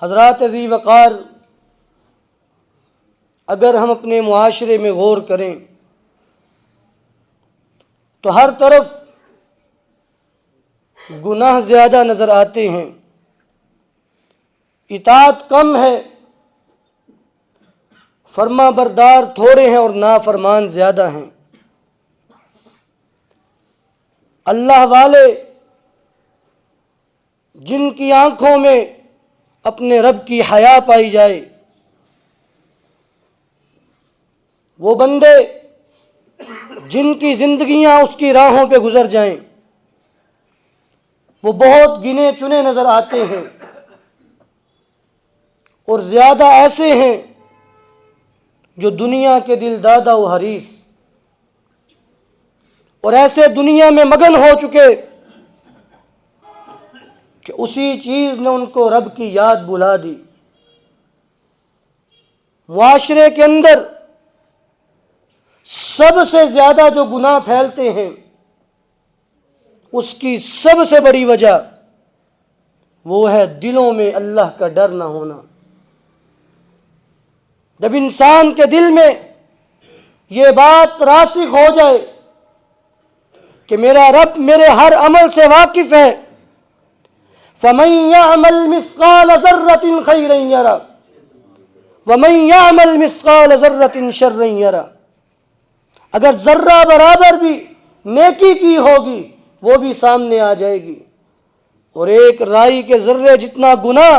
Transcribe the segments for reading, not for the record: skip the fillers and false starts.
حضرات عزیز وقار، اگر ہم اپنے معاشرے میں غور کریں تو ہر طرف گناہ زیادہ نظر آتے ہیں، اطاعت کم ہے، فرما بردار تھوڑے ہیں اور نافرمان زیادہ ہیں۔ اللہ والے جن کی آنکھوں میں اپنے رب کی حیا پائی جائے، وہ بندے جن کی زندگیاں اس کی راہوں پہ گزر جائیں، وہ بہت گنے چنے نظر آتے ہیں، اور زیادہ ایسے ہیں جو دنیا کے دل دادا و حریص اور ایسے دنیا میں مگن ہو چکے کہ اسی چیز نے ان کو رب کی یاد بلا دی۔ معاشرے کے اندر سب سے زیادہ جو گناہ پھیلتے ہیں، اس کی سب سے بڑی وجہ وہ ہے دلوں میں اللہ کا ڈر نہ ہونا۔ جب انسان کے دل میں یہ بات راسخ ہو جائے کہ میرا رب میرے ہر عمل سے واقف ہے، فَمَن يَعْمَلْ مِثْقَالَ ذَرَّةٍ خَيْرًا يَرَهُ وَمَن يَعْمَلْ مِثْقَالَ ذَرَّةٍ شَرًّا يَرَهُ، اگر ذرہ برابر بھی نیکی کی ہوگی وہ بھی سامنے آ جائے گی، اور ایک رائی کے ذرے جتنا گناہ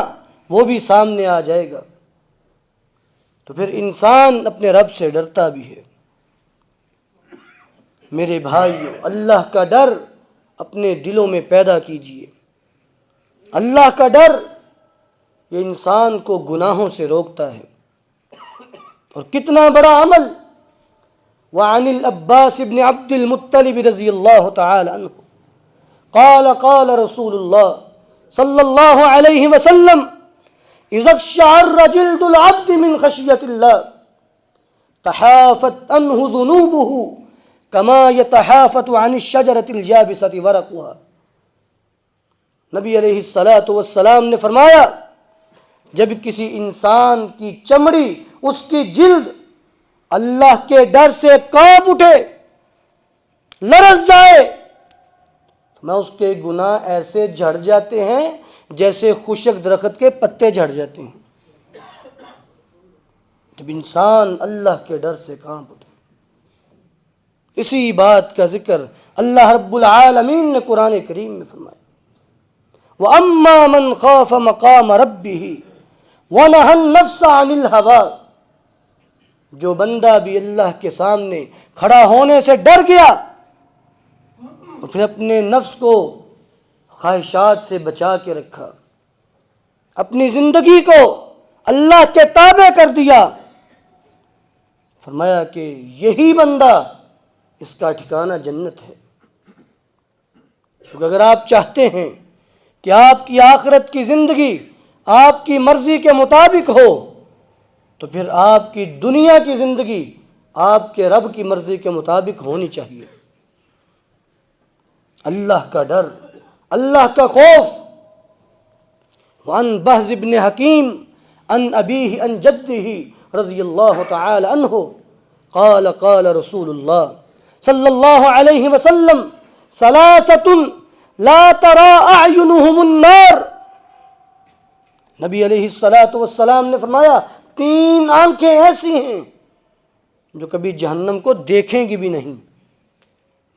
وہ بھی سامنے آ جائے گا۔ تو پھر انسان اپنے رب سے ڈرتا بھی ہے۔ میرے بھائیو، اللہ کا ڈر اپنے دلوں میں پیدا کیجئے۔ اللہ کا ڈر یہ انسان کو گناہوں سے روکتا ہے، اور کتنا بڑا عمل۔ وعن العباس بن عبد المطلب رضی اللہ تعالی عنہ قال قال رسول اللہ صلی اللہ علیہ وسلم اذا اقشعر جلد العبد من خشیۃ اللہ تحافت عنہ ذنوبہ کما یتحافت عن الشجرۃ الجابسۃ ورقها۔ نبی علیہ الصلاۃ والسلام نے فرمایا، جب کسی انسان کی چمڑی، اس کی جلد اللہ کے ڈر سے کانپ اٹھے، لرز جائے، میں اس کے گناہ ایسے جھڑ جاتے ہیں جیسے خشک درخت کے پتے جھڑ جاتے ہیں۔ جب انسان اللہ کے ڈر سے کانپ اٹھے۔ اسی بات کا ذکر اللہ رب العالمین نے قرآن کریم میں فرمایا، وَأَمَّا مَنْ خَافَ مَقَامَ رَبِّهِ وَنَهَى النَّفْسَ عَنِ الْهَوَىٰ، جو بندہ بھی اللہ کے سامنے کھڑا ہونے سے ڈر گیا اور پھر اپنے نفس کو خواہشات سے بچا کے رکھا، اپنی زندگی کو اللہ کے تابع کر دیا، فرمایا کہ یہی بندہ، اس کا ٹھکانہ جنت ہے۔ کیونکہ اگر آپ چاہتے ہیں کہ آپ کی آخرت کی زندگی آپ کی مرضی کے مطابق ہو، تو پھر آپ کی دنیا کی زندگی آپ کے رب کی مرضی کے مطابق ہونی چاہیے۔ اللہ کا ڈر، اللہ کا خوف۔ وعن بہز بن حکیم عن ابیہ عن جدہ رضی اللہ تعالی عنہ قال قال رسول اللہ صلی اللہ علیہ وسلم ثلاثۃ لا ترى اعینہم النار۔ نبی علیہ السلام نے فرمایا، تین آنکھیں ایسی ہیں جو کبھی جہنم کو دیکھیں گی بھی نہیں۔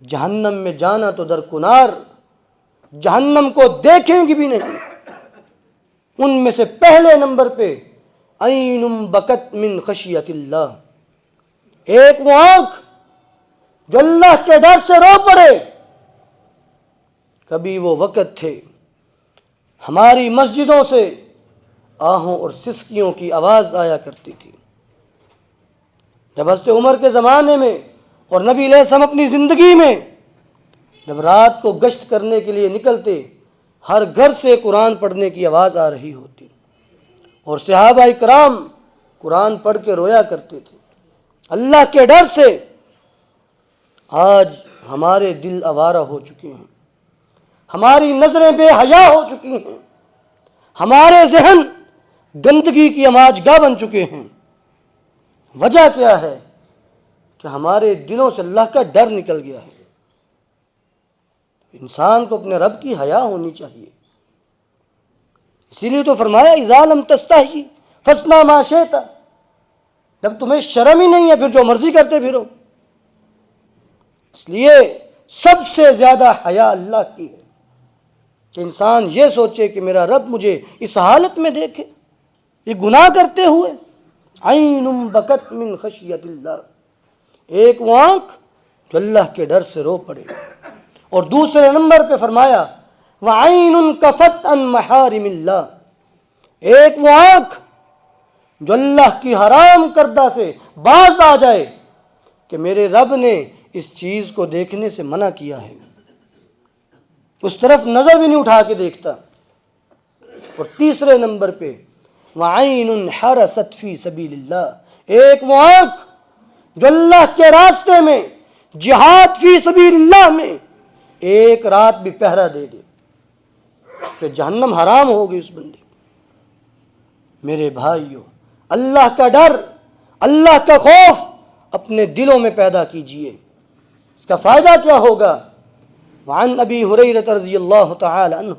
جہنم میں جانا تو درکنار، جہنم کو دیکھیں گی بھی نہیں۔ ان میں سے پہلے نمبر پہ عین بکت من خشیت اللہ، ایک وہ آنکھ جو اللہ کے ڈر سے رو پڑے۔ کبھی وہ وقت تھے ہماری مسجدوں سے آہوں اور سسکیوں کی آواز آیا کرتی تھی، جب حضرت عمر کے زمانے میں اور نبی علیہ السلام اپنی زندگی میں جب رات کو گشت کرنے کے لیے نکلتے، ہر گھر سے قرآن پڑھنے کی آواز آ رہی ہوتی، اور صحابہ کرام قرآن پڑھ کے رویا کرتے تھے اللہ کے ڈر سے۔ آج ہمارے دل آوارہ ہو چکے ہیں، ہماری نظریں بے حیا ہو چکی ہیں، ہمارے ذہن گندگی کی اماج گاہ بن چکے ہیں۔ وجہ کیا ہے؟ کہ ہمارے دلوں سے اللہ کا ڈر نکل گیا ہے۔ انسان کو اپنے رب کی حیا ہونی چاہیے۔ اسی لیے تو فرمایا اذا لم تستحی فاصنع ما شئت، جب تمہیں شرم ہی نہیں ہے پھر جو مرضی کرتے پھرو۔ اس لیے سب سے زیادہ حیا اللہ کی ہے کہ انسان یہ سوچے کہ میرا رب مجھے اس حالت میں دیکھے، یہ گناہ کرتے ہوئے۔ عین بکت من خشیت اللہ، ایک وہ آنکھ جو اللہ کے ڈر سے رو پڑے۔ اور دوسرے نمبر پہ فرمایا وعین کفت عن محارم اللہ، ایک وہ آنکھ جو اللہ کی حرام کردہ سے باز آ جائے کہ میرے رب نے اس چیز کو دیکھنے سے منع کیا ہے، اس طرف نظر بھی نہیں اٹھا کے دیکھتا۔ اور تیسرے نمبر پہ وعین حرست فی سبیل اللہ، ایک وہ آنکھ جو اللہ کے راستے میں جہاد فی سبیل اللہ میں ایک رات بھی پہرا دے دے کہ جہنم حرام ہوگی اس بندے۔ میرے بھائیوں، اللہ کا ڈر، اللہ کا خوف اپنے دلوں میں پیدا کیجئے۔ اس کا فائدہ کیا ہوگا؟ وعن ابی ہریرہ رضی اللہ تعالی عنہ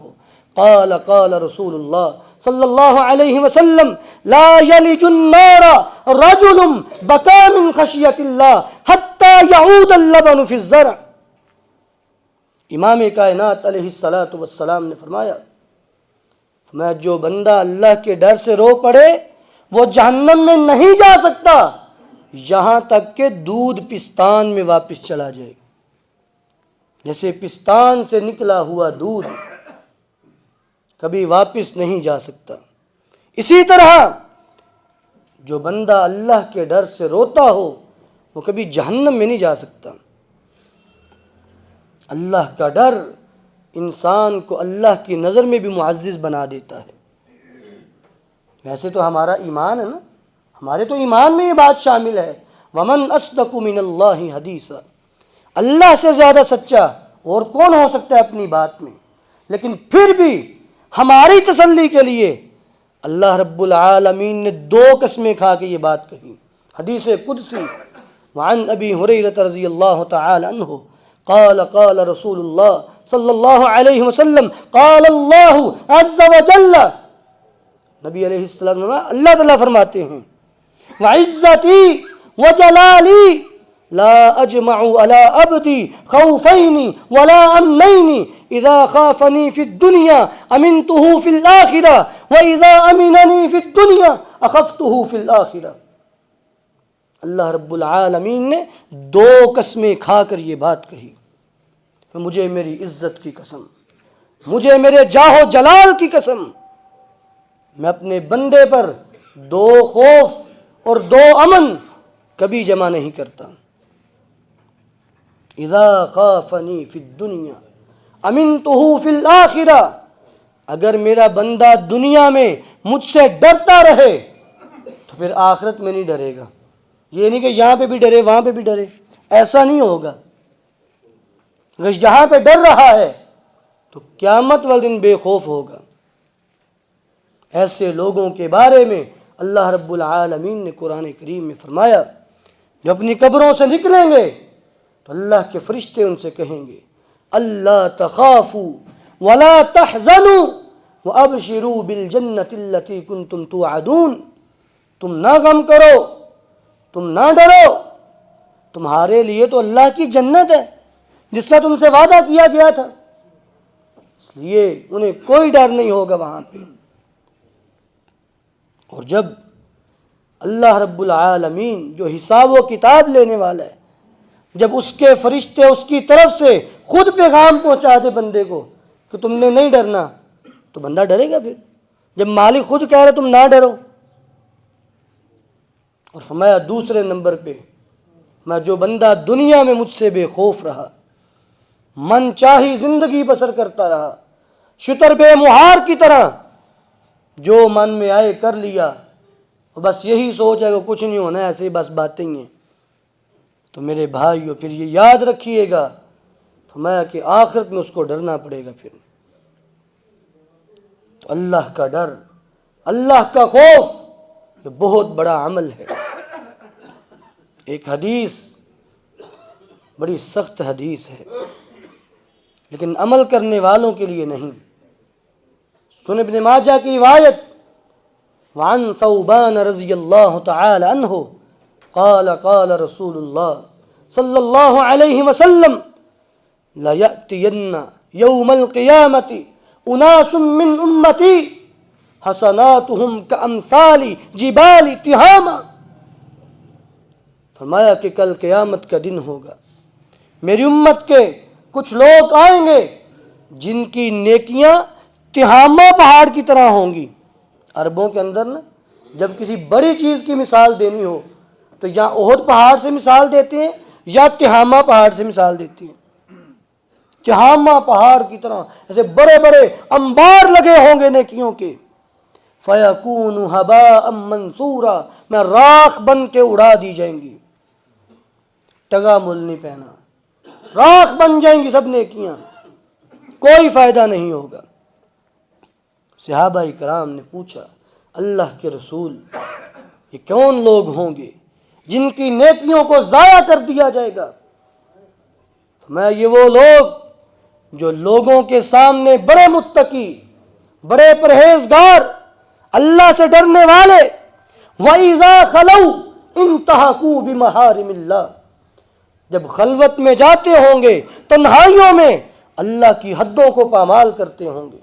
قال قال رسول اللہ صلی اللہ علیہ وسلم لا یلج النار رجل بکا من خشیت اللہ حتی یعود اللبن فی الزرع۔ امام کائنات علیہ السلام نے فرمایا جو بندہ اللہ کے ڈر سے رو پڑے وہ جہنم میں نہیں جا سکتا یہاں تک کہ دودھ پستان میں واپس چلا جائے۔ جیسے پستان سے نکلا ہوا دودھ کبھی واپس نہیں جا سکتا، اسی طرح جو بندہ اللہ کے ڈر سے روتا ہو وہ کبھی جہنم میں نہیں جا سکتا۔ اللہ کا ڈر انسان کو اللہ کی نظر میں بھی معزز بنا دیتا ہے۔ ویسے تو ہمارا ایمان ہے نا، ہمارے تو ایمان میں یہ بات شامل ہے وَمَنْ أَصْدَقُ مِنَ اللَّهِ حَدِيثًا، اللہ سے زیادہ سچا اور کون ہو سکتا ہے اپنی بات میں۔ لیکن پھر بھی ہماری تسلی کے لیے اللہ رب العالمین نے دو قسمیں کھا کے یہ بات کہی۔ حدیث قدسی وعن ابی ہریرہ رضی اللہ تعالی عنہ قال قال رسول اللہ صلی اللہ علیہ وسلم قال اللہ عز وجل، نبی علیہ السلام اللہ تعالیٰ فرماتے ہیں وعزتی وجلالی لا اجمع على عبدی خوفین ولا امنین اذا خافنی فی الدنیا امنته فی الآخرہ واذا امننی فی الدنیا اخفته فی الآخرہ۔ اللہ رب العالمین نے دو قسمیں کھا کر یہ بات کہی، مجھے میری عزت کی قسم، مجھے میرے جاہ و جلال کی قسم، میں اپنے بندے پر دو خوف اور دو امن کبھی جمع نہیں کرتا۔ اذا خافنی فی الدنیا امنتہ فی الآخرہ، اگر میرا بندہ دنیا میں مجھ سے ڈرتا رہے تو پھر آخرت میں نہیں ڈرے گا۔ یہ نہیں کہ یہاں پہ بھی ڈرے وہاں پہ بھی ڈرے، ایسا نہیں ہوگا۔ اگر یہاں پہ ڈر رہا ہے تو قیامت والے دن بے خوف ہوگا۔ ایسے لوگوں کے بارے میں اللہ رب العالمین نے قرآن کریم میں فرمایا جو اپنی قبروں سے نکلیں گے تو اللہ کے فرشتے ان سے کہیں گے اللہ تخافوا ولا تحزنوا وابشروا بالجنۃ التي كنتم توعدون، تم نہ غم کرو، تم نہ ڈرو، تمہارے لیے تو اللہ کی جنت ہے جس کا تم سے وعدہ کیا گیا تھا، اس لیے انہیں کوئی ڈر نہیں ہوگا وہاں پہ۔ اور جب اللہ رب العالمین جو حساب و کتاب لینے والا ہے، جب اس کے فرشتے اس کی طرف سے خود پیغام پہنچا دے بندے کو کہ تم نے نہیں ڈرنا، تو بندہ ڈرے گا۔ پھر جب مالک خود کہہ رہے تم نہ ڈرو، اور فرمایا دوسرے نمبر پہ میں جو بندہ دنیا میں مجھ سے بے خوف رہا، من چاہی زندگی بسر کرتا رہا، شتر بے مہار کی طرح جو من میں آئے کر لیا، بس یہی سوچ ہے کہ کچھ نہیں ہونا ہے، ایسے ہی بس باتیں ہیں، تو میرے بھائیو پھر یہ یاد رکھیے گا فرمایا کہ آخرت میں اس کو ڈرنا پڑے گا۔ پھر تو اللہ کا ڈر اللہ کا خوف یہ بہت بڑا عمل ہے۔ ایک حدیث بڑی سخت حدیث ہے، لیکن عمل کرنے والوں کے لیے نہیں۔ سنن ابن ماجہ کی روایت، وعن ثوبان رضی اللہ تعالی عنہ قال قال رسول اللہ صلی اللہ علیہ وسلم لَيَأْتِيَنَّ يَوْمَ الْقِيَامَةِ أُنَاسٌ مِّنْ أُمَّتِي حَسَنَاتُهُمْ كَأَمْثَالِ جِبَالِ تِہامَةٍ۔ فرمایا کہ کل قیامت کا دن ہوگا، میری امت کے کچھ لوگ آئیں گے جن کی نیکیاں تہامہ پہاڑ کی طرح ہوں گی۔ عربوں کے اندر نا جب کسی بڑی چیز کی مثال دینی ہو تو یا احد پہاڑ سے مثال دیتے ہیں یا تہامہ پہاڑ سے مثال دیتے ہیں۔ تہامہ پہاڑ کی طرح ایسے بڑے بڑے انبار لگے ہوں گے نیکیوں کے، فَيَكُونُ هَبَاءً مَنْثُورًا، میں راکھ بن کے اڑا دی جائیں گی، ٹگا مل نہیں پہنا، راکھ بن جائیں گی سب نیکیاں، کوئی فائدہ نہیں ہوگا۔ صحابہ کرام نے پوچھا اللہ کے رسول یہ کون لوگ ہوں گے جن کی نیکیوں کو ضائع کر دیا جائے گا؟ فرمایا یہ وہ لوگ جو لوگوں کے سامنے بڑے متقی، بڑے پرہیزگار، اللہ سے ڈرنے والے، وَإِذَا خَلَوْا انْتَهَكُوا بِمَحَارِمِ اللَّهِ، جب خلوت میں جاتے ہوں گے، تنہائیوں میں اللہ کی حدوں کو پامال کرتے ہوں گے،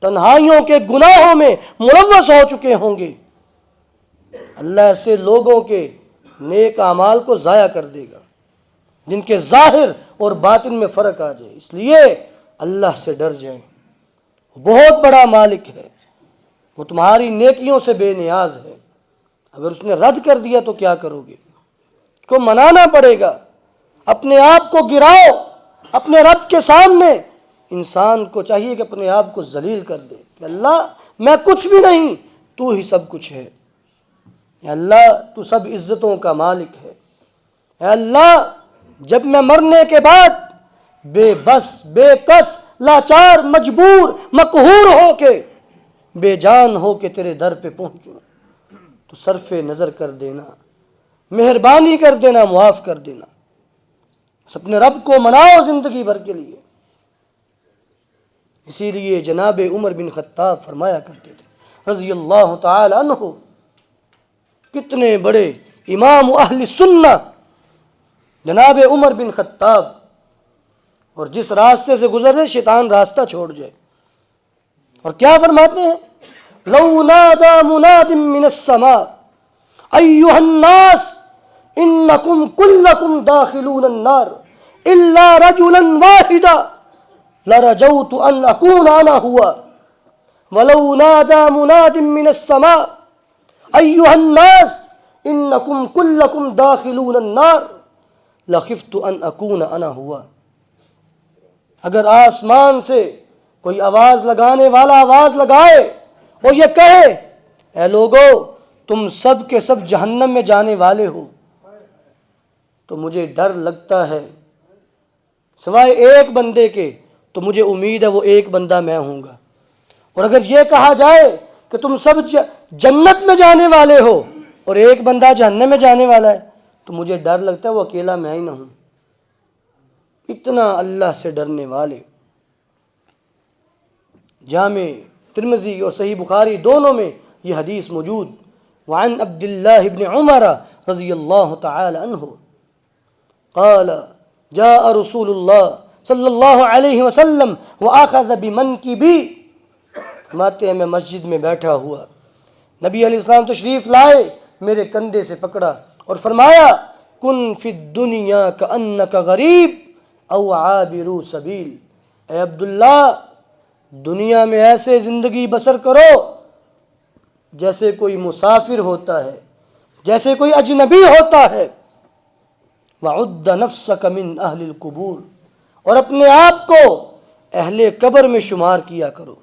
تنہائیوں کے گناہوں میں ملوث ہو چکے ہوں گے، اللہ ایسے لوگوں کے نیک اعمال کو ضائع کر دے گا جن کے ظاہر اور باطن میں فرق آ جائے۔ اس لیے اللہ سے ڈر جائیں، وہ بہت بڑا مالک ہے، وہ تمہاری نیکیوں سے بے نیاز ہے۔ اگر اس نے رد کر دیا تو کیا کرو گے؟ اس کو منانا پڑے گا، اپنے آپ کو گراؤ اپنے رب کے سامنے۔ انسان کو چاہیے کہ اپنے آپ کو ذلیل کر دے کہ اللہ میں کچھ بھی نہیں، تو ہی سب کچھ ہے، اے اللہ تو سب عزتوں کا مالک ہے، اے اللہ جب میں مرنے کے بعد بے بس، بے کس، لاچار، مجبور، مقہور ہو کے، بے جان ہو کے تیرے در پہ پہنچوں تو صرف نظر کر دینا، مہربانی کر دینا، معاف کر دینا۔ بس اپنے رب کو مناؤ زندگی بھر کے لیے۔ اسی لیے جناب عمر بن خطاب فرمایا کرتے تھے رضی اللہ تعالی عنہ، کتنے بڑے امام اہل سنہ جناب عمر بن خطاب، اور جس راستے سے گزرے شیطان راستہ چھوڑ جائے، اور کیا فرماتے ہیں؟ لو نادى مناد من السماء ایھا الناس انکم کلکم داخلون النار الا رجلا واحدا لرجوت ان اکون انا ہوا، ولو نادى مناد من السماء ایھا الناس انکم کلکم داخلون النار لخفت ان اکون انا ہوا۔ اگر آسمان سے کوئی آواز لگانے والا آواز لگائے اور یہ کہے اے لوگو تم سب کے سب جہنم میں جانے والے ہو، تو مجھے ڈر لگتا ہے سوائے ایک بندے کے، تو مجھے امید ہے وہ ایک بندہ میں ہوں گا۔ اور اگر یہ کہا جائے کہ تم سب جنت میں جانے والے ہو اور ایک بندہ جہنم میں جانے والا ہے، تو مجھے ڈر لگتا ہے وہ اکیلا میں ہی نہ ہوں۔ اتنا اللہ سے ڈرنے والے۔ جامع ترمذی اور صحیح بخاری دونوں میں یہ حدیث موجود۔ وعن عبد اللہ بن عمر رضی اللہ تعالی عنہ قال جاء رسول اللہ صلی اللہ علیہ وسلم وآخذ بمنکبی، فرماتے ہیں میں مسجد میں بیٹھا ہوا، نبی علیہ السلام تشریف لائے، میرے کندھے سے پکڑا اور فرمایا کن فی الدنیا کأنک غریب او عابر سبیل، اے عبداللہ دنیا میں ایسے زندگی بسر کرو جیسے کوئی مسافر ہوتا ہے، جیسے کوئی اجنبی ہوتا ہے۔ وعد نفسک من اہل القبور، اور اپنے آپ کو اہل قبر میں شمار کیا کرو۔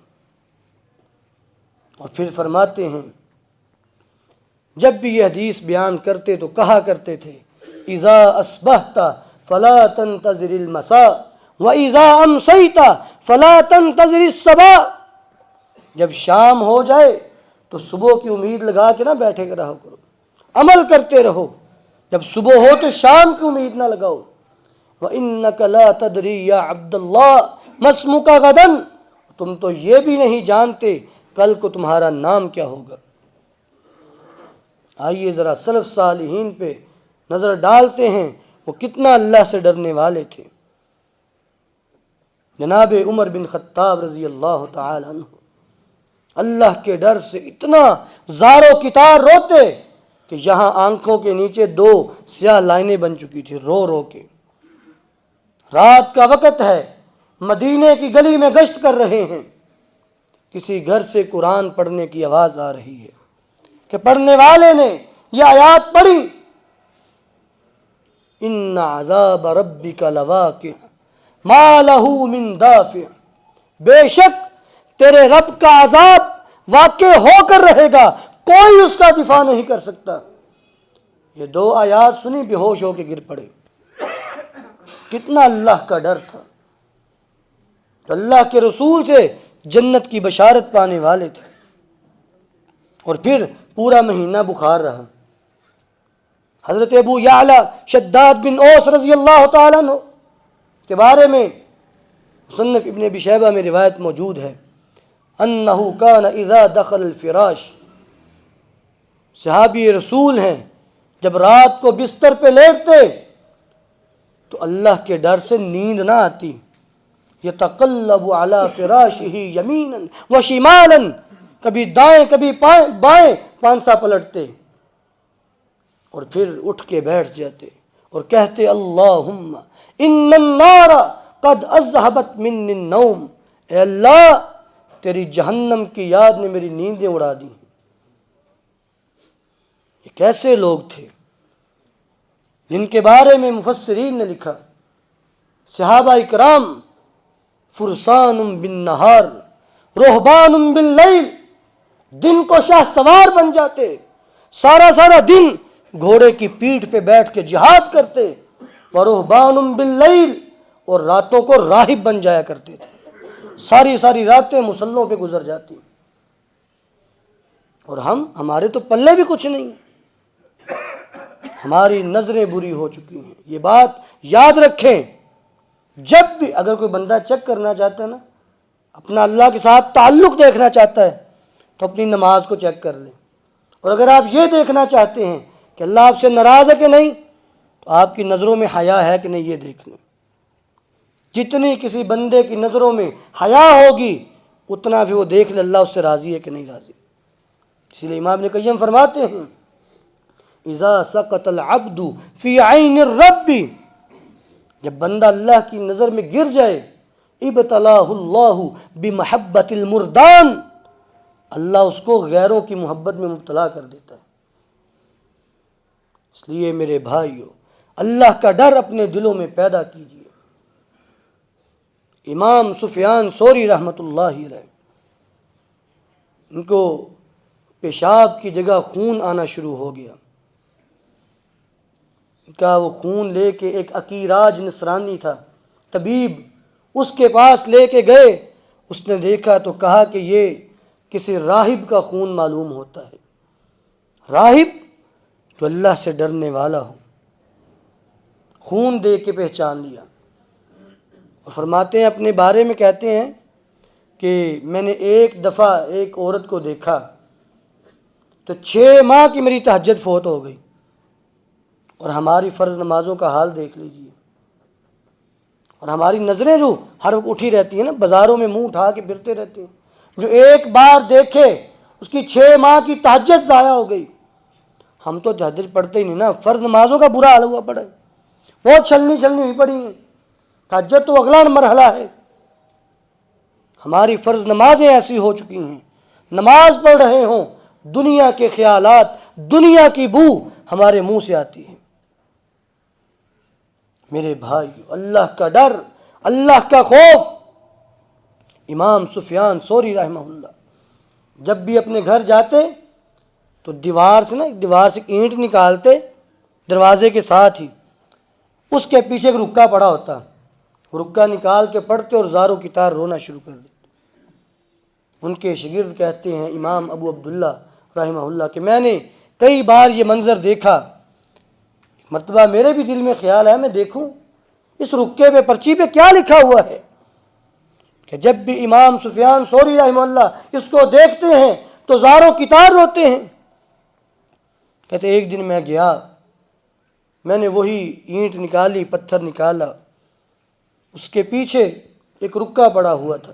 اور پھر فرماتے ہیں جب بھی یہ حدیث بیان کرتے تو کہا کرتے تھے اذا اصبحت فلا تنتظر المساء واذا امسیت فلا تنتظر الصباح، جب شام ہو جائے تو صبح کی امید لگا کے نہ بیٹھے رہو کرو، عمل کرتے رہو. جب صبح ہو تو شام کی امید نہ لگاؤ. وَإِنَّكَ لَا تَدْرِي يَا عَبْدَ اللَّهِ مَا اسْمُكَ غَدًا، تم تو یہ بھی نہیں جانتے کل کو تمہارا نام کیا ہوگا. آئیے ذرا سلف صالحین پہ نظر ڈالتے ہیں، وہ کتنا اللہ سے ڈرنے والے تھے. جناب عمر بن خطاب رضی اللہ تعالی عنہ اللہ کے ڈر سے اتنا زار و کتار روتے کہ یہاں آنکھوں کے نیچے 2 سیاہ لائنیں بن چکی تھی رو رو کے. رات کا وقت ہے، مدینے کی گلی میں گشت کر رہے ہیں، کسی گھر سے قرآن پڑھنے کی آواز آ رہی ہے کہ پڑھنے والے نے یہ آیات پڑھی، ان عذاب ربک لواقع ما لہ من دافع، بے شک تیرے رب کا عذاب واقع ہو کر رہے گا، کوئی اس کا دفاع نہیں کر سکتا. یہ 2 آیات سنی بے ہوش ہو کے گر پڑے. کتنا اللہ کا ڈر تھا. اللہ کے رسول سے جنت کی بشارت پانے والے تھے. اور پھر پورا مہینہ بخار رہا. حضرت ابو یعلا شداد بن اوس رضی اللہ تعالیٰ عنہ کے بارے میں مصنف ابن ابی شیبہ میں روایت موجود ہے، انہو کان اذا دخل الفراش، صحابی رسول ہیں، جب رات کو بستر پہ لیٹتے تو اللہ کے ڈر سے نیند نہ آتی. یتقلب علی فراشہ یمینا و شمالا، کبھی دائیں کبھی بائیں پانسا پلٹتے اور پھر اٹھ کے بیٹھ جاتے اور کہتے اللہم ان النار قد اذہبت منی النوم، اے اللہ تیری جہنم کی یاد نے میری نیندیں اڑا دی. یہ کیسے لوگ تھے جن کے بارے میں مفسرین نے لکھا صحابہ اکرام فرسان بالنہار رہبان باللیل، دن کو شاہ سوار بن جاتے، سارا دن گھوڑے کی پیٹھ پہ بیٹھ کے جہاد کرتے، ورہبان باللیل، اور راتوں کو راہب بن جایا کرتے تھے. ساری راتیں مصلوں پہ گزر جاتی. اور ہمارے تو پلے بھی کچھ نہیں، ہماری نظریں بری ہو چکی ہیں. یہ بات یاد رکھیں، جب بھی اگر کوئی بندہ چیک کرنا چاہتا ہے نا، اپنا اللہ کے ساتھ تعلق دیکھنا چاہتا ہے تو اپنی نماز کو چیک کر لیں. اور اگر آپ یہ دیکھنا چاہتے ہیں کہ اللہ آپ سے ناراض ہے کہ نہیں، تو آپ کی نظروں میں حیا ہے کہ نہیں یہ دیکھ لیں. جتنی کسی بندے کی نظروں میں حیا ہوگی اتنا بھی وہ دیکھ لے اللہ اس سے راضی ہے کہ نہیں راضی. اسی لیے امام ابن قیم فرماتے ہیں اذا سقط العبد فی عین الرب، جب بندہ اللہ کی نظر میں گر جائے ابتلاہ اللہ بمحبت المردان، اللہ اس کو غیروں کی محبت میں مبتلا کر دیتا ہے. اس لیے میرے بھائیو اللہ کا ڈر اپنے دلوں میں پیدا کیجیے. امام سفیان ثوری رحمۃ اللہ علیہ، ان کو پیشاب کی جگہ خون آنا شروع ہو گیا. ان کا وہ خون لے کے ایک عقیراج نصرانی تھا طبیب، اس کے پاس لے کے گئے. اس نے دیکھا تو کہا کہ یہ کسی راہب کا خون معلوم ہوتا ہے. راہب جو اللہ سے ڈرنے والا ہو، خون دے کے پہچان لیا. اور فرماتے ہیں اپنے بارے میں کہتے ہیں کہ میں نے ایک دفعہ ایک عورت کو دیکھا تو 6 ماہ کی میری تہجد فوت ہو گئی. اور ہماری فرض نمازوں کا حال دیکھ لیجئے. اور ہماری نظریں جو ہر وقت اٹھی رہتی ہیں نا، بازاروں میں منہ اٹھا کے پھرتے رہتے ہیں. جو ایک بار دیکھے اس کی 6 ماہ کی تہجد ضائع ہو گئی. ہم تو تہجد پڑھتے ہی نہیں نا، فرض نمازوں کا برا حال ہوا پڑا ہے، وہ چھلنی ہوئی پڑی ہیں. تہجد تو اگلا مرحلہ ہے. ہماری فرض نمازیں ایسی ہو چکی ہیں، نماز پڑھ رہے ہوں دنیا کے خیالات، دنیا کی بو ہمارے منہ سے آتی ہے. میرے بھائی اللہ کا ڈر، اللہ کا خوف. امام سفیان ثوری رحمہ اللہ جب بھی اپنے گھر جاتے تو دیوار سے اینٹ نکالتے دروازے کے ساتھ ہی، اس کے پیچھے ایک رکا پڑا ہوتا، رکا نکال کے پڑھتے اور زاروں کی طرح رونا شروع کر دیتے. ان کے شاگرد کہتے ہیں امام ابو عبداللہ رحمہ اللہ کہ میں نے کئی بار یہ منظر دیکھا، ایک مرتبہ میرے بھی دل میں خیال ہے میں دیکھوں اس رکے پہ پرچی پہ کیا لکھا ہوا ہے، کہ جب بھی امام سفیان ثوری رحمہ اللہ اس کو دیکھتے ہیں تو زاروں کی تار روتے ہیں۔ کہتے ایک دن میں گیا، میں نے وہی اینٹ نکالی، پتھر نکالا، اس کے پیچھے ایک رکا پڑا ہوا تھا،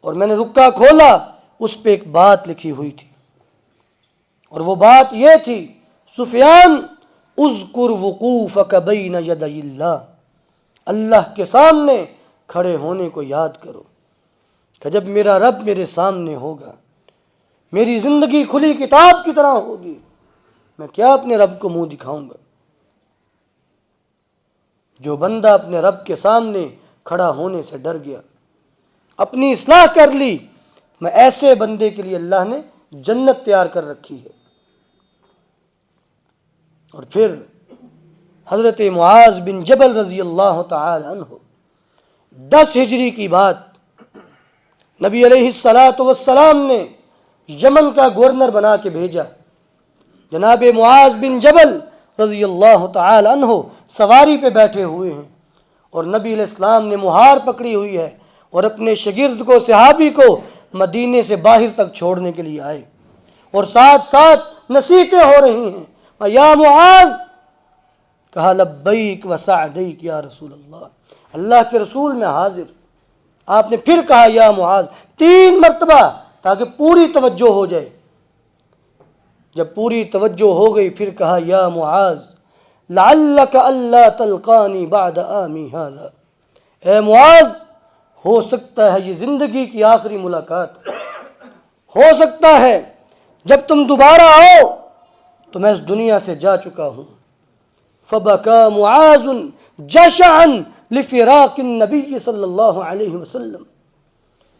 اور میں نے رکا کھولا، اس پہ ایک بات لکھی ہوئی تھی، اور وہ بات یہ تھی، سفیان اذکر وقوفک بین یدی اللہ، اللہ کے سامنے کھڑے ہونے کو یاد کرو، کہ جب میرا رب میرے سامنے ہوگا، میری زندگی کھلی کتاب کی طرح ہوگی، میں کیا اپنے رب کو منہ دکھاؤں گا؟ جو بندہ اپنے رب کے سامنے کھڑا ہونے سے ڈر گیا، اپنی اصلاح کر لی، میں ایسے بندے کے لیے اللہ نے جنت تیار کر رکھی ہے۔ اور پھر حضرت معاذ بن جبل رضی اللہ تعالی عنہ، 10 ہجری کی بات، نبی علیہ السلام نے یمن کا گورنر بنا کے بھیجا، جناب معاذ بن جبل رضی اللہ تعالی عنہ سواری پہ بیٹھے ہوئے ہیں، اور نبی علیہ السلام نے مہار پکڑی ہوئی ہے، اور اپنے شاگرد کو، صحابی کو مدینے سے باہر تک چھوڑنے کے لیے آئے، اور ساتھ ساتھ نصیحتیں ہو رہی ہیں، یا معاذ، کہا لبیک و سعدیک یا رسول اللہ، اللہ کے رسول میں حاضر۔ آپ نے پھر کہا یا معاذ 3 مرتبہ، تاکہ پوری توجہ ہو جائے۔ جب پوری توجہ ہو گئی پھر کہا یا معاذ لعلک الا تلقانی بعد عامی ھذا، اے معاذ ہو سکتا ہے یہ زندگی کی آخری ملاقات، ہو سکتا ہے جب تم دوبارہ آؤ تو میں اس دنیا سے جا چکا ہوں۔ فبکا معاذ جشعا لفراق النبی صلی اللہ علیہ وسلم،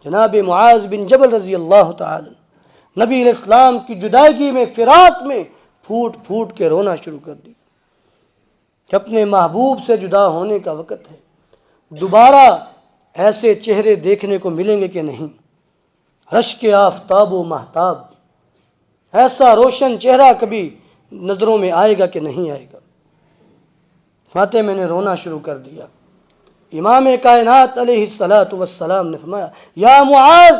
جناب معاذ بن جبل رضی اللہ تعالی نبی علیہ السلام کی جدائیگی میں، فراق میں پھوٹ پھوٹ کے رونا شروع کر دی، کہ اپنے محبوب سے جدا ہونے کا وقت ہے، دوبارہ ایسے چہرے دیکھنے کو ملیں گے کہ نہیں، رشک آفتاب و مہتاب، ایسا روشن چہرہ کبھی نظروں میں آئے گا کہ نہیں آئے گا۔ فاتح میں نے رونا شروع کر دیا۔ امام کائنات علیہ السلام نے فرمایا یا معاذ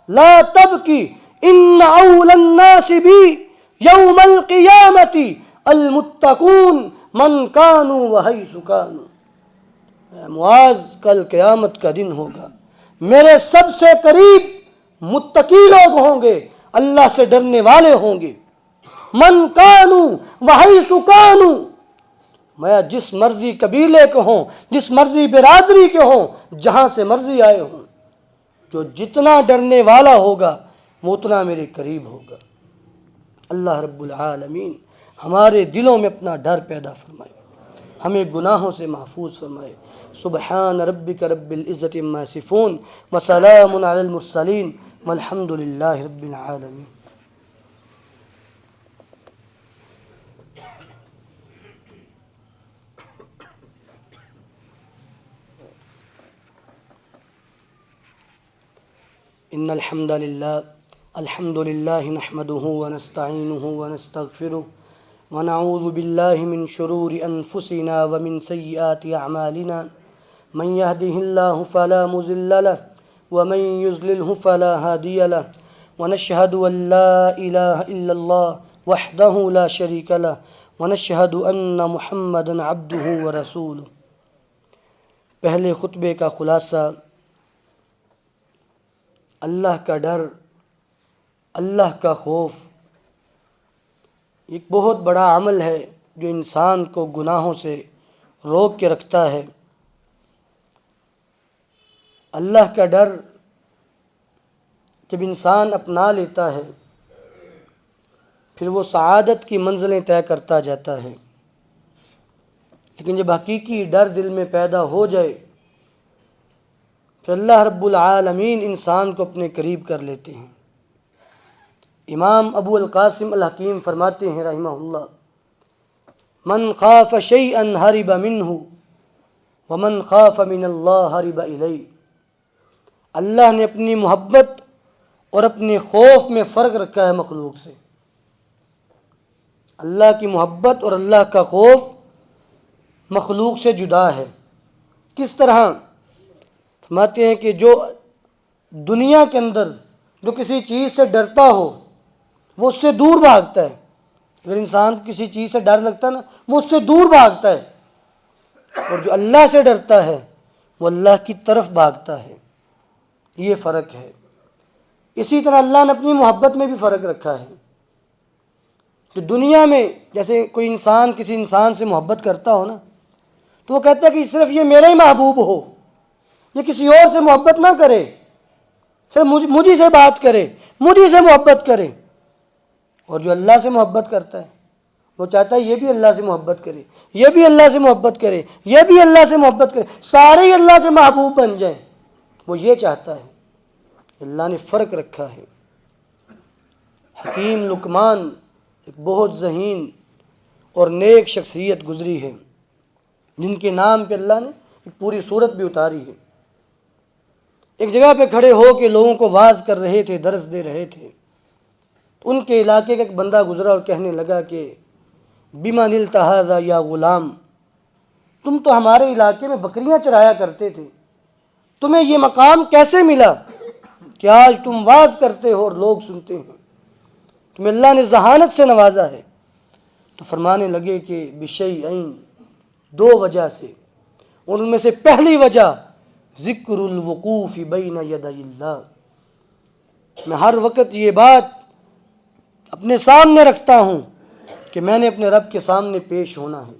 لا تبکی ان اول الناس بی یوم القیامت المتقون من کانوا وحیث کانوا، اے معاذ کل قیامت کا دن ہوگا، میرے سب سے قریب متقی لوگ ہوں گے، اللہ سے ڈرنے والے ہوں گے، من کانوا وحیث کانوا، میں جس مرضی قبیلے کے ہوں، جس مرضی برادری کے ہوں، جہاں سے مرضی آئے ہوں، جو جتنا ڈرنے والا ہوگا وہ اتنا میرے قریب ہوگا۔ اللہ رب العالمین ہمارے دلوں میں اپنا ڈر پیدا فرمائے، ہمیں گناہوں سے محفوظ فرمائے۔ سبحان ربک رب العزت عما یصفون وسلام علی المرسلین والحمد للہ رب العالمین۔ ان الحمد للہ نحمده ونستعینه ونستغفره ونعوذ باللہ من شرور انفسنا ومن سیئات اعمالنا، من يهده اللہ فلا مضل له ومن يضلله فلا هادی له، ونشهد ان لا الہ الا اللہ وحدہ لا شریک له، ونشهد ان محمدا عبدہ ورسولہ۔ پہلے خطبے کا خلاصہ، اللہ کا ڈر، اللہ کا خوف ایک بہت بڑا عمل ہے جو انسان کو گناہوں سے روک کے رکھتا ہے۔ اللہ کا ڈر جب انسان اپنا لیتا ہے پھر وہ سعادت کی منزلیں طے کرتا جاتا ہے، لیکن جب حقیقی ڈر دل میں پیدا ہو جائے پھر اللہ رب العالمین انسان کو اپنے قریب کر لیتے ہیں۔ امام ابو القاسم الحکیم فرماتے ہیں رحمہ اللہ، من خاف شیئا ہرب منہ ومن خاف من اللہ ہرب الیہ، اللہ نے اپنی محبت اور اپنے خوف میں فرق رکھا ہے مخلوق سے۔ اللہ کی محبت اور اللہ کا خوف مخلوق سے جدا ہے۔ کس طرح؟ فرماتے ہیں کہ جو دنیا کے اندر جو کسی چیز سے ڈرتا ہو وہ اس سے دور بھاگتا ہے۔ اگر انسان کو کسی چیز سے ڈر لگتا ہے نا، وہ اس سے دور بھاگتا ہے، اور جو اللہ سے ڈرتا ہے وہ اللہ کی طرف بھاگتا ہے۔ یہ فرق ہے۔ اسی طرح اللہ نے اپنی محبت میں بھی فرق رکھا ہے۔ کہ دنیا میں جیسے کوئی انسان کسی انسان سے محبت کرتا ہو نا، تو وہ کہتا ہے کہ صرف یہ میرا ہی محبوب ہو، یہ کسی اور سے محبت نہ کرے، صرف مجھے سے بات کرے، مجھے سے محبت کرے۔ اور جو اللہ سے محبت کرتا ہے وہ چاہتا ہے یہ بھی اللہ سے محبت کرے، یہ بھی اللہ سے محبت کرے، یہ بھی اللہ سے محبت کرے، سارے ہی اللہ کے محبوب بن جائیں۔ وہ یہ چاہتا ہے۔ اللہ نے فرق رکھا ہے۔ حکیم لقمان ایک بہت ذہین اور نیک شخصیت گزری ہے، جن کے نام پہ اللہ نے ایک پوری سورت بھی اتاری ہے۔ ایک جگہ پہ کھڑے ہو کے لوگوں کو واعظ کر رہے تھے، درس دے رہے تھے۔ تو ان کے علاقے کا ایک بندہ گزرا اور کہنے لگا کہ بما نلت ھذا یا غلام، تم تو ہمارے علاقے میں بکریاں چرایا کرتے تھے، تمہیں یہ مقام کیسے ملا کہ آج تم واعظ کرتے ہو اور لوگ سنتے ہیں؟ تمہیں اللہ نے ذہانت سے نوازا ہے۔ تو فرمانے لگے کہ بشیئین، دو وجہ سے، اور ان میں سے پہلی وجہ ذکر الوقوف بین یدی اللہ، میں ہر وقت یہ بات اپنے سامنے رکھتا ہوں کہ میں نے اپنے رب کے سامنے پیش ہونا ہے،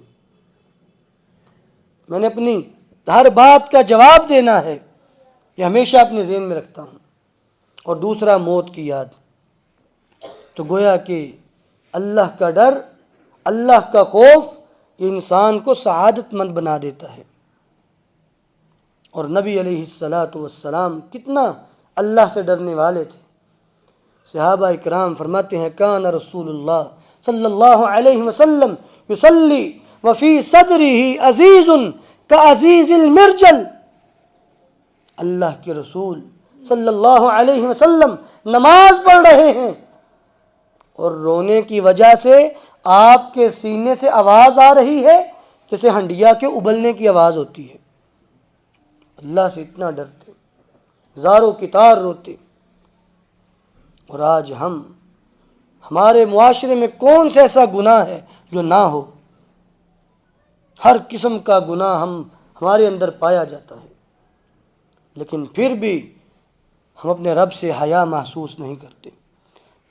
میں نے اپنی ہر بات کا جواب دینا ہے، یہ ہمیشہ اپنے ذہن میں رکھتا ہوں۔ اور دوسرا موت کی یاد۔ تو گویا کہ اللہ کا ڈر، اللہ کا خوف، یہ انسان کو سعادت مند بنا دیتا ہے۔ اور نبی علیہ السلام کتنا اللہ سے ڈرنے والے تھے۔ صحابہ اکرام فرماتے ہیں کان رسول اللہ صلی اللہ علیہ وسلم یصلی وفی صدرہ عزیز کعزیز المرجل، اللہ کے رسول صلی اللہ علیہ وسلم نماز پڑھ رہے ہیں اور رونے کی وجہ سے آپ کے سینے سے آواز آ رہی ہے جیسے ہنڈیا کے ابلنے کی آواز ہوتی ہے۔ اللہ سے اتنا ڈرتے، زاروں کی تار روتے۔ اور آج ہمارے معاشرے میں کون سا ایسا گناہ ہے جو نہ ہو؟ ہر قسم کا گناہ ہمارے اندر پایا جاتا ہے، لیکن پھر بھی ہم اپنے رب سے حیا محسوس نہیں کرتے،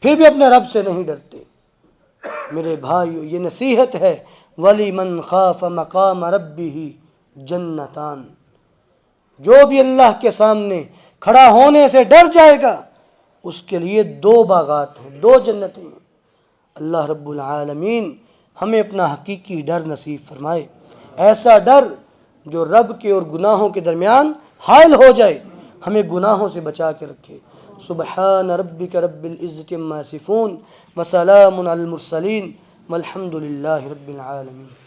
پھر بھی اپنے رب سے نہیں ڈرتے۔ میرے بھائیو، یہ نصیحت ہے وَلِمَنْ خَافَ مَقَامَ رَبِّهِ جَنَّتَانِ، جو بھی اللہ کے سامنے کھڑا ہونے سے ڈر جائے گا اس کے لیے دو باغات ہیں، دو جنتیں ہیں۔ اللہ رب العالمین ہمیں اپنا حقیقی ڈر نصیب فرمائے، ایسا ڈر جو رب کے اور گناہوں کے درمیان حائل ہو جائے، ہمیں گناہوں سے بچا کے رکھے۔ سبحان ربک رب العزت عما یصفون وسلام علی المرسلین والحمد للہ رب العالمین۔